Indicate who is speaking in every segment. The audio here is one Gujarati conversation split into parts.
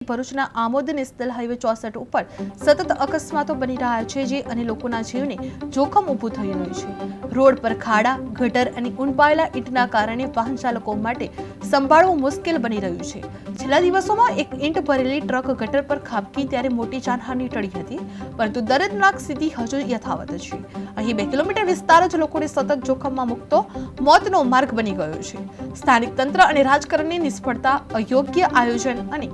Speaker 1: ભરૂચના આમોદ નેશનલ હાઈવે 64 ઉપર સતત અકસ્માતો બની રહ્યા છે જે અને લોકોના જીવને જોખમ ઊભું થઈ રહ્યું છે। રોડ પર ખાડા, ગટર અને ઊંડપાયેલા ઈંટના કારણે વાહન ચાલકો માટે સંભાળવું મુશ્કેલ બની રહ્યું છે। છેલ્લા દિવસોમાં એક ઈંટ ભરેલી ટ્રક ગટર પર ખાબકી ત્યારે મોટી જાનહાનિ ટળી હતી, પરંતુ દર્દનાક સ્થિતિ હજુ યથાવત છે। અહીં 2 કિલોમીટર વિસ્તાર જ લોકોને સતત જોખમમાં મૂકતો મોતનો માર્ગ બની ગયો છે। સ્થાનિક તંત્ર અને રાજકારણની નિષ્ફળતા, અયોગ્ય આયોજન અને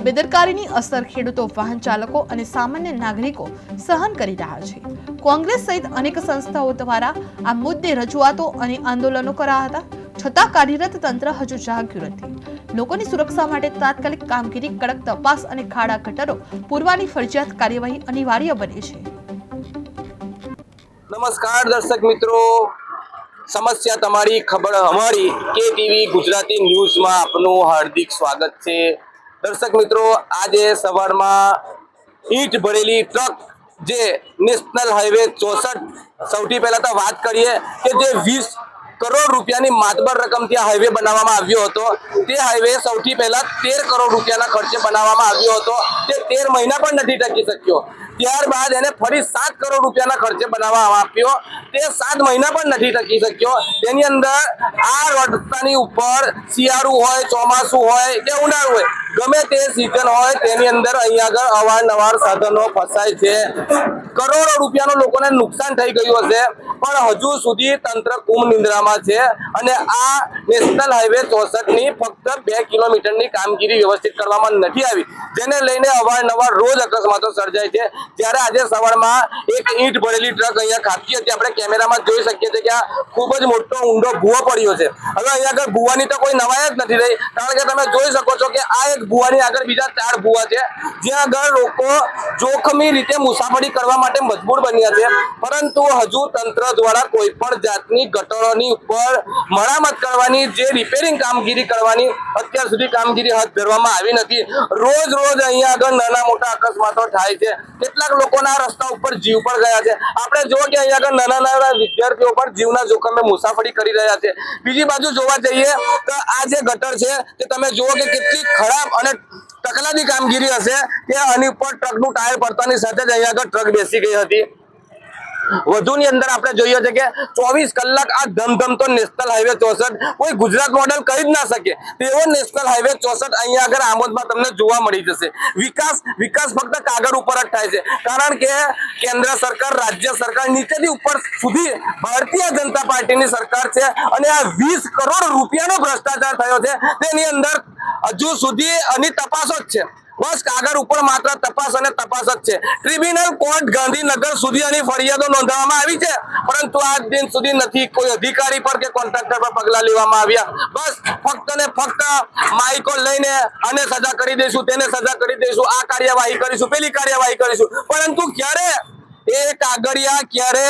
Speaker 1: બેદરકારીની અસર ખેડૂતો, વાહન ચાલકો અને સામાન્ય નાગરિકો સહન કરી રહ્યા છે। કોંગ્રેસ સહિત અનેક સંસ્થાઓ દ્વારા આ મુદ્દે રજૂઆતો અને આંદોલનો કરાયા હતા, છતાં કાર્યરત તંત્ર હજુ જાગ્યું નથી। લોકોની સુરક્ષા માટે તાત્કાલિક કામગીરી, કડક તપાસ અને ખાડા ગટરો પૂરવાની ફરજિયાત કાર્યવાહી અનિવાર્ય બની છે।
Speaker 2: નમસ્કાર દર્શક મિત્રો, સમસ્યા તમારી, ખબર અમારી કે ટીવી ગુજરાતી ન્યૂઝમાં આપનું હાર્દિક સ્વાગત છે। દર્શક મિત્રો, આજે સવારમાં ઈંટ ભરેલી ટ્રક જે નેશનલ હાઈવે 64 સૌથી પહેલા તો વાત કરીએ કે જે 20 કરોડ રૂપિયાની માતબર રકમથી આ હાઈવે બનાવવામાં આવ્યો હતો। તે હાઈવે સૌથી પહેલા 13 કરોડ રૂપિયાના ખર્ચે બનાવવામાં આવ્યો હતો, તે 13 મહિના પણ નથી ટકી શક્યો। ત્યારબાદ એને ફરી 7 કરોડ રૂપિયાના ખર્ચે બનાવવામાં આવ્યો, તે 7 મહિના પણ નથી ટકી શક્યો। તેની અંદર આ રસ્તાની ઉપર શિયાળુ હોય, ચોમાસું હોય કે ઉનાળુ હોય, ગમે તે સિઝન હોય, તેની અંદર અહીંયા આગળ અવારનવાર સાધનો ફસાય છે। કરોડો રૂપિયાનું લોકોને નુકસાન થઈ ગયું હશે, પણ હજુ સુધી તંત્ર કુંભ નિંદ્રામાં છે અને આ નેશનલ હાઈવે 64 ની ફક્ત 2 કિલોમીટરની કામગીરી વ્યવસ્થિત કરવામાં નથી આવી, જેને લઈને અવારનવાર રોજ અકસ્માતો સર્જાય છે। ત્યારે આજે સવારમાં એક ઈંટ ભરેલી ટ્રક અહીંયા ખાબકી હતી। આપણે કેમેરામાં જોઈ શકીએ છીએ કે આ ખૂબ જ મોટો ઊંડો ભૂવો પડ્યો છે। હવે અહીંયા આગળ ભૂવાની તો કોઈ નવાઈ જ નથી રહી, કારણ કે તમે જોઈ શકો છો કે આ એક ભૂવાની આગળ બીજા 4 ભૂવા છે, જ્યાં આગળ લોકો જોખમી રીતે મુસાફરી કરવા માટે મજબૂર બન્યા છે, પરંતુ હજુ તંત્ર દ્વારા કોઈ પણ જાતની ગટરોની ઉપર મરામત કરવાની, જે રિપેરિંગ કામગીરી કરવાની અત્યાર સુધી કામગીરી હાથ ધરવામાં આવી નથી। રોજ અહીંયા આગળ નાના મોટા અકસ્માતો થાય છે, કેટલાક લોકોના રસ્તા ઉપર જીવ પણ ગયા છે। આપણે જોવો કે અહીંયા આગળ નાના વિદ્યાર્થીઓ પણ જીવના જોખમે મુસાફરી કરી રહ્યા છે। બીજી બાજુ જોવા જઈએ તો આ જે ગટર છે તે તમે જુઓ કે કેટલી ખરાબ અને તકલાદી કામગીરી હશે કે આની ઉપર ટ્રકનું ટાયર પડતાની સાથે જ અહીંયા આગળ ટ્રક બેસી ગઈ હતી। વધુની અંદર આપણે જોઈએ છે કે 24 કલાક આ ધમધમતો નેશનલ હાઈવે 64 કોઈ ગુજરાત મોડેલ કહી જ ના શકે તેવો નેશનલ હાઈવે 64 અહીંયા આગળ આમોદમાં તમને જોવા મળી જશે। વિકાસ ફક્ત કાગળ ઉપર જ થાય છે, કારણ કે કેન્દ્ર સરકાર, રાજ્ય સરકાર, નીચેથી ઉપર સુધી ભારતીય જનતા પાર્ટીની સરકાર છે અને આ 20 કરોડ રૂપિયાનો ભ્રષ્ટાચાર થયો છે, તેની અંદર હજુ સુધી આની તપાસો જ છે। બસ કાગળ ઉપર માત્ર તપાસ અને તપાસ જ છે। ટ્રિબ્યુનલ કોર્ટ ગાંધીનગર સુધી આની ફરિયાદો નોંધવામાં આવી છે, પરંતુ આજ દિન સુધી નથી કોઈ અધિકારી પર કે કોન્ટ્રાક્ટર પર પગલા લેવામાં આવ્યા। બસ ફક્ત ને ફક્ત માઇકો લઈને આને સજા કરી દઈશું, તેને સજા કરી દઈશું, આ કાર્યવાહી કરીશું, પેલી કાર્યવાહી કરીશું, પરંતુ ક્યારે એ કાગળિયા, ક્યારે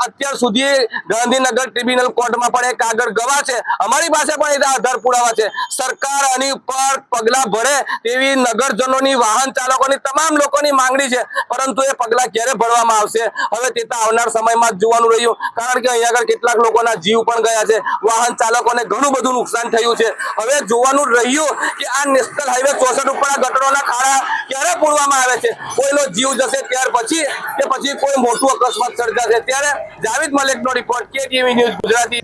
Speaker 2: અત્યાર સુધી ગાંધીનગર ટ્રિબ્યુનલ કોર્ટમાં પણ એ કાગળ ગવા છે, અમારી પાસે પણ એ આધાર પુરાવા છે। સરકાર આની ઉપર પગલા ભરે તેવી નગરજનોની, વાહન ચાલકોની, તમામ લોકોની માંગણી છે, પરંતુ એ પગલા ક્યારે ભરવામાં આવશે હવે તે તો આવનાર સમયમાં જ જોવાનું રહ્યું, કારણ કે અહીંયા આગળ કેટલાક લોકોના જીવ પણ ગયા છે, વાહન ચાલકોને ઘણું બધું નુકસાન થયું છે। હવે જોવાનું રહ્યું કે આ નેશનલ હાઈવે 64 ઉપર આ ગટરોના ખાડા ક્યારે પૂરવામાં આવે છે, કોઈનો જીવ જશે ત્યાર પછી કે પછી કોઈ મોટું અકસ્માત સર્જાશે। ત્યારે જાવેદ મલિકનો રિપોર્ટ, કે ટીવી ન્યૂઝ ગુજરાતી।